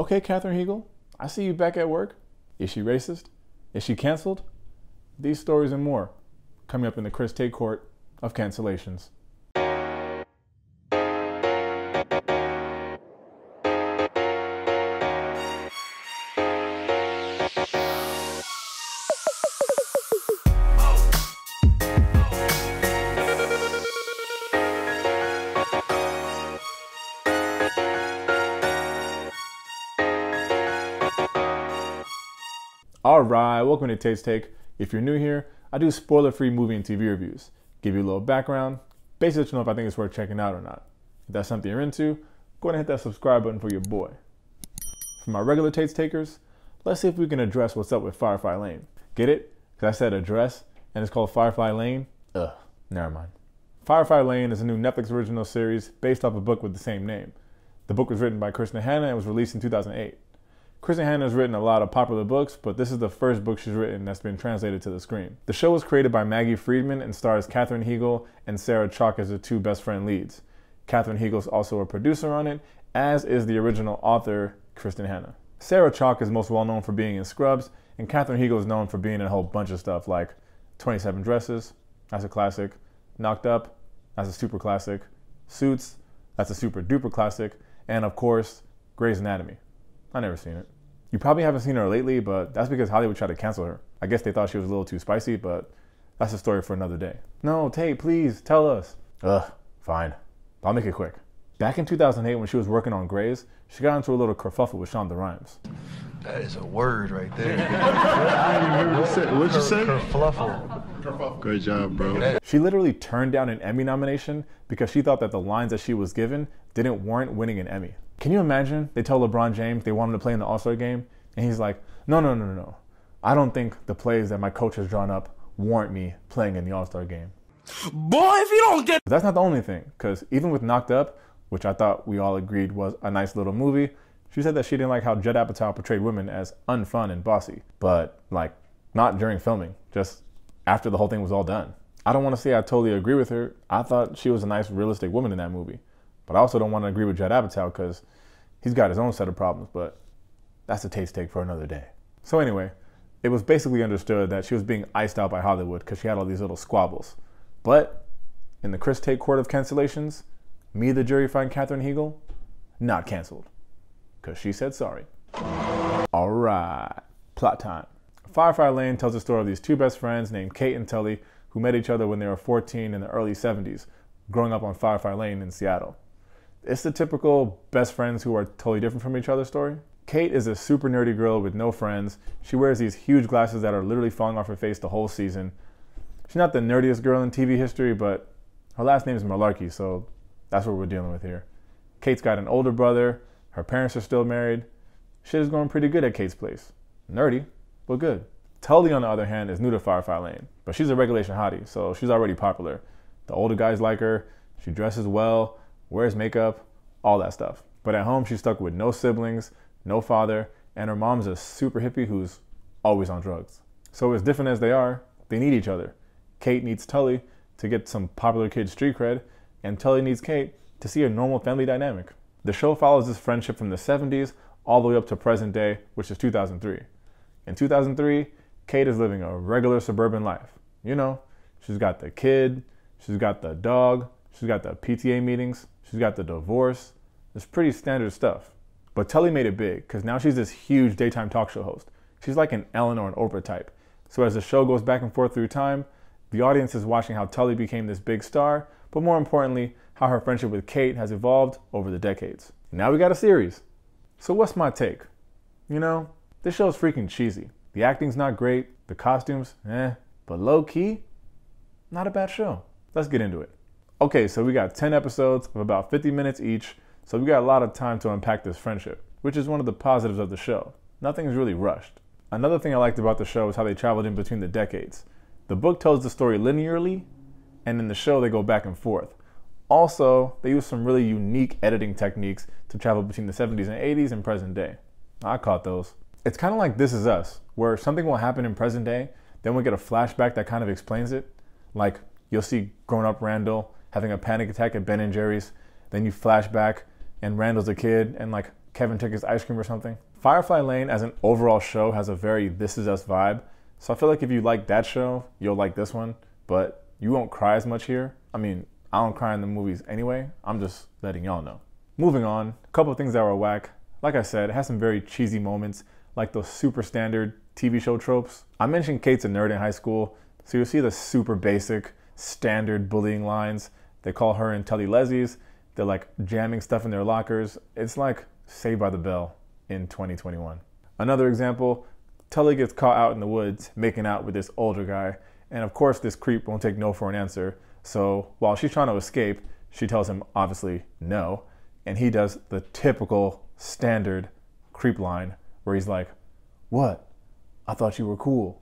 Okay, Katherine Heigl, I see you back at work. Is she racist? Is she canceled? These stories and more coming up in the Chris Tate Court of Cancellations. Alright, welcome to Tate's Take. If you're new here, I do spoiler-free movie and TV reviews. Give you a little background, basically to know if I think it's worth checking out or not. If that's something you're into, go ahead and hit that subscribe button for your boy. For my regular Tate's Takers, let's see if we can address what's up with Firefly Lane. Get it? Because I said address, and it's called Firefly Lane? Ugh, never mind. Firefly Lane is a new Netflix original series based off a book with the same name. The book was written by Kristen Hanna and was released in 2008. Kristen Hanna has written a lot of popular books, but this is the first book she's written that's been translated to the screen. The show was created by Maggie Friedman and stars Katherine Heigl and Sarah Chalke as the two best friend leads. Katherine Heigl is also a producer on it, as is the original author, Kristen Hanna. Sarah Chalke is most well known for being in Scrubs, and Katherine Heigl is known for being in a whole bunch of stuff like 27 Dresses, that's a classic, Knocked Up, that's a super classic, Suits, that's a super duper classic, and of course, Grey's Anatomy. I've never seen it. You probably haven't seen her lately, but that's because Hollywood tried to cancel her. I guess they thought she was a little too spicy, but that's a story for another day. No, Tate, please, tell us. Fine. I'll make it quick. Back in 2008, when she was working on Grey's, she got into a little kerfuffle with Shonda Rhimes. That is a word right there. I didn't even hear what you said. What'd you say? Kerfluffle. Great job, bro. She literally turned down an Emmy nomination because she thought that the lines that she was given didn't warrant winning an Emmy. Can you imagine they tell LeBron James they want him to play in the All-Star game, and he's like, no. I don't think the plays that my coach has drawn up warrant me playing in the All-Star game. Boy, if you don't get... But that's not the only thing, because even with Knocked Up, which I thought we all agreed was a nice little movie, she said that she didn't like how Judd Apatow portrayed women as unfun and bossy. But, like, not during filming, just after the whole thing was all done. I don't want to say I totally agree with her. I thought she was a nice, realistic woman in that movie. But I also don't want to agree with Judd Apatow because he's got his own set of problems, but that's a Tate's Take for another day. So anyway, it was basically understood that she was being iced out by Hollywood because she had all these little squabbles. But in the Chris Tate Court of Cancellations, me, the jury, find Katherine Heigl not canceled because she said sorry. All right, plot time. Firefly Lane tells the story of these two best friends named Kate and Tully who met each other when they were 14 in the early 70s, growing up on Firefly Lane in Seattle. It's the typical best friends who are totally different from each other story. Kate is a super nerdy girl with no friends. She wears these huge glasses that are literally falling off her face the whole season. She's not the nerdiest girl in TV history, but her last name is Malarkey, so that's what we're dealing with here. Kate's got an older brother. Her parents are still married. Shit is going pretty good at Kate's place. Nerdy, but good. Tully, on the other hand, is new to Firefly Lane, but she's a regulation hottie, so she's already popular. The older guys like her. She dresses well, wears makeup, all that stuff. But at home, she's stuck with no siblings, no father, and her mom's a super hippie who's always on drugs. So as different as they are, they need each other. Kate needs Tully to get some popular kid street cred, and Tully needs Kate to see a normal family dynamic. The show follows this friendship from the 70s all the way up to present day, which is 2003. In 2003, Kate is living a regular suburban life. You know, she's got the kid, she's got the dog, she's got the PTA meetings, she's got the divorce. It's pretty standard stuff. But Tully made it big because now she's this huge daytime talk show host. She's like an Ellen or an Oprah type. So as the show goes back and forth through time, the audience is watching how Tully became this big star, but more importantly, how her friendship with Kate has evolved over the decades. Now we got a series. So what's my take? You know, this show's freaking cheesy. The acting's not great, the costumes, but low key, not a bad show. Let's get into it. Okay, so we got 10 episodes of about 50 minutes each, so we got a lot of time to unpack this friendship, which is one of the positives of the show. Nothing is really rushed. Another thing I liked about the show is how they traveled in between the decades. The book tells the story linearly, and in the show they go back and forth. Also, they use some really unique editing techniques to travel between the 70s and 80s and present day. I caught those. It's kind of like This Is Us, where something will happen in present day, then we get a flashback that kind of explains it. Like, you'll see grown-up Randall having a panic attack at Ben & Jerry's, then you flash back and Randall's a kid, and like Kevin took his ice cream or something. Firefly Lane as an overall show has a very This Is Us vibe. So I feel like if you like that show, you'll like this one, but you won't cry as much here. I mean, I don't cry in the movies anyway. I'm just letting y'all know. Moving on, a couple of things that were whack. Like I said, it has some very cheesy moments, like those super standard TV show tropes. I mentioned Kate's a nerd in high school, so you'll see the super basic, standard bullying lines. They call her and Tully Lesbies. They're like jamming stuff in their lockers. It's like Saved by the Bell in 2021. Another example, Tully gets caught out in the woods making out with this older guy, and of course this creep won't take no for an answer. So while she's trying to escape, she tells him obviously no, and he does the typical standard creep line where he's like, "What? I thought you were cool."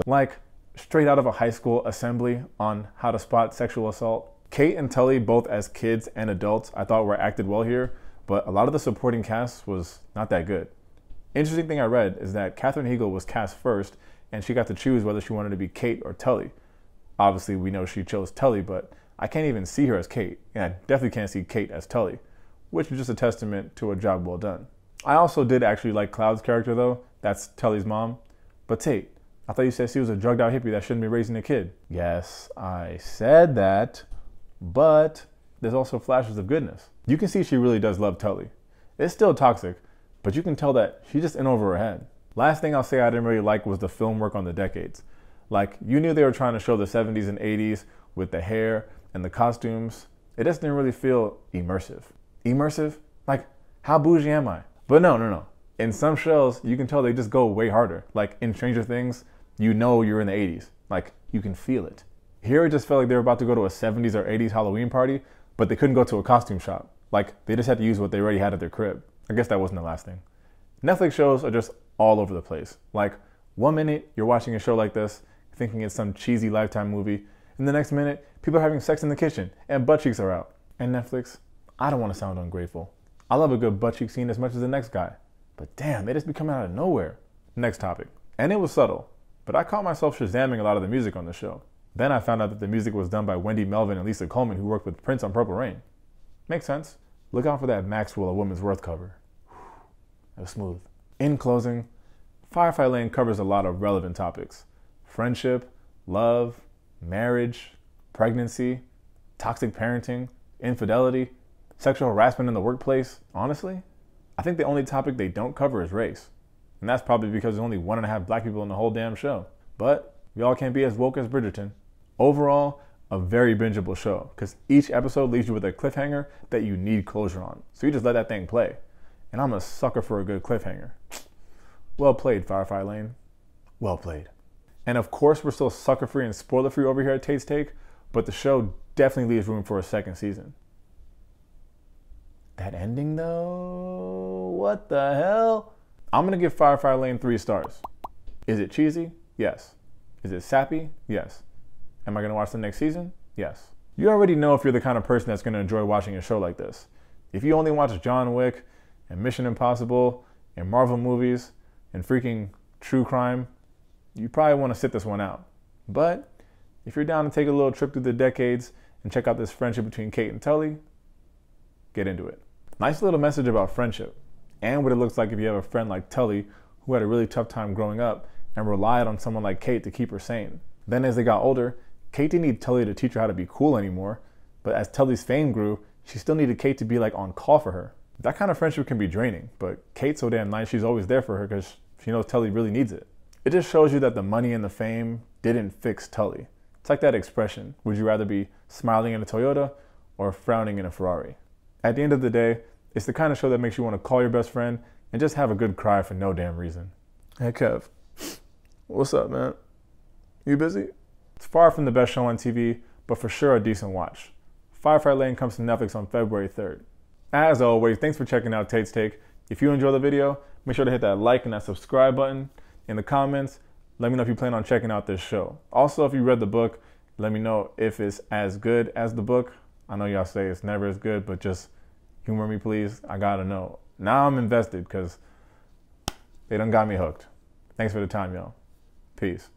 Like straight out of a high school assembly on how to spot sexual assault. Kate and Tully, both as kids and adults, I thought were acted well here, but a lot of the supporting cast was not that good. Interesting thing I read is that Katherine Heigl was cast first, and she got to choose whether she wanted to be Kate or Tully. Obviously, we know she chose Tully, but I can't even see her as Kate, and I definitely can't see Kate as Tully, which is just a testament to a job well done. I also did actually like Cloud's character though. That's Tully's mom. But Tate, I thought you said she was a drugged out hippie that shouldn't be raising a kid. Yes, I said that, but there's also flashes of goodness. You can see she really does love Tully. It's still toxic, but you can tell that she's just in over her head. Last thing I'll say I didn't really like was the film work on the decades. Like, you knew they were trying to show the 70s and 80s with the hair and the costumes. It just didn't really feel immersive. Immersive? Like, how bougie am I? But no. In some shows, you can tell they just go way harder. Like in Stranger Things, you know you're in the 80s. Like, you can feel it. Here it just felt like they were about to go to a 70s or 80s Halloween party, but they couldn't go to a costume shop. Like, they just had to use what they already had at their crib. I guess that wasn't the last thing. Netflix shows are just all over the place. Like, 1 minute you're watching a show like this, thinking it's some cheesy Lifetime movie, and the next minute, people are having sex in the kitchen and butt cheeks are out. And Netflix, I don't want to sound ungrateful. I love a good butt cheek scene as much as the next guy. But damn, they just be coming out of nowhere. Next topic. And it was subtle, but I caught myself shazamming a lot of the music on the show. Then I found out that the music was done by Wendy Melvin and Lisa Coleman, who worked with Prince on Purple Rain. Makes sense. Look out for that Maxwell A Woman's Worth cover. That was smooth. In closing, Firefly Lane covers a lot of relevant topics. Friendship, love, marriage, pregnancy, toxic parenting, infidelity, sexual harassment in the workplace. Honestly, I think the only topic they don't cover is race. And that's probably because there's only 1.5 black people in the whole damn show. But we all can't be as woke as Bridgerton. Overall, a very bingeable show, because each episode leaves you with a cliffhanger that you need closure on. So you just let that thing play. And I'm a sucker for a good cliffhanger. Well played, Firefly Lane. Well played. And of course, we're still sucker-free and spoiler-free over here at Tate's Take, but the show definitely leaves room for a second season. That ending though, what the hell? I'm gonna give Firefly Lane 3 stars. Is it cheesy? Yes. Is it sappy? Yes. Am I gonna watch the next season? Yes. You already know if you're the kind of person that's gonna enjoy watching a show like this. If you only watch John Wick and Mission Impossible and Marvel movies and freaking true crime, you probably wanna sit this one out. But if you're down to take a little trip through the decades and check out this friendship between Kate and Tully, get into it. Nice little message about friendship and what it looks like if you have a friend like Tully who had a really tough time growing up and relied on someone like Kate to keep her sane. Then as they got older, Kate didn't need Tully to teach her how to be cool anymore, but as Tully's fame grew, she still needed Kate to be like on call for her. That kind of friendship can be draining, but Kate's so damn nice she's always there for her because she knows Tully really needs it. It just shows you that the money and the fame didn't fix Tully. It's like that expression, would you rather be smiling in a Toyota or frowning in a Ferrari? At the end of the day, it's the kind of show that makes you want to call your best friend and just have a good cry for no damn reason. Hey Kev, what's up, man? You busy? It's far from the best show on TV, but for sure a decent watch. Firefly Lane comes to Netflix on February 3rd. As always, thanks for checking out Tate's Take. If you enjoy the video, make sure to hit that like and that subscribe button. In the comments, let me know if you plan on checking out this show. Also, if you read the book, let me know if it's as good as the book. I know y'all say it's never as good, but just humor me, please. I gotta know. Now I'm invested because they done got me hooked. Thanks for the time, y'all. Peace.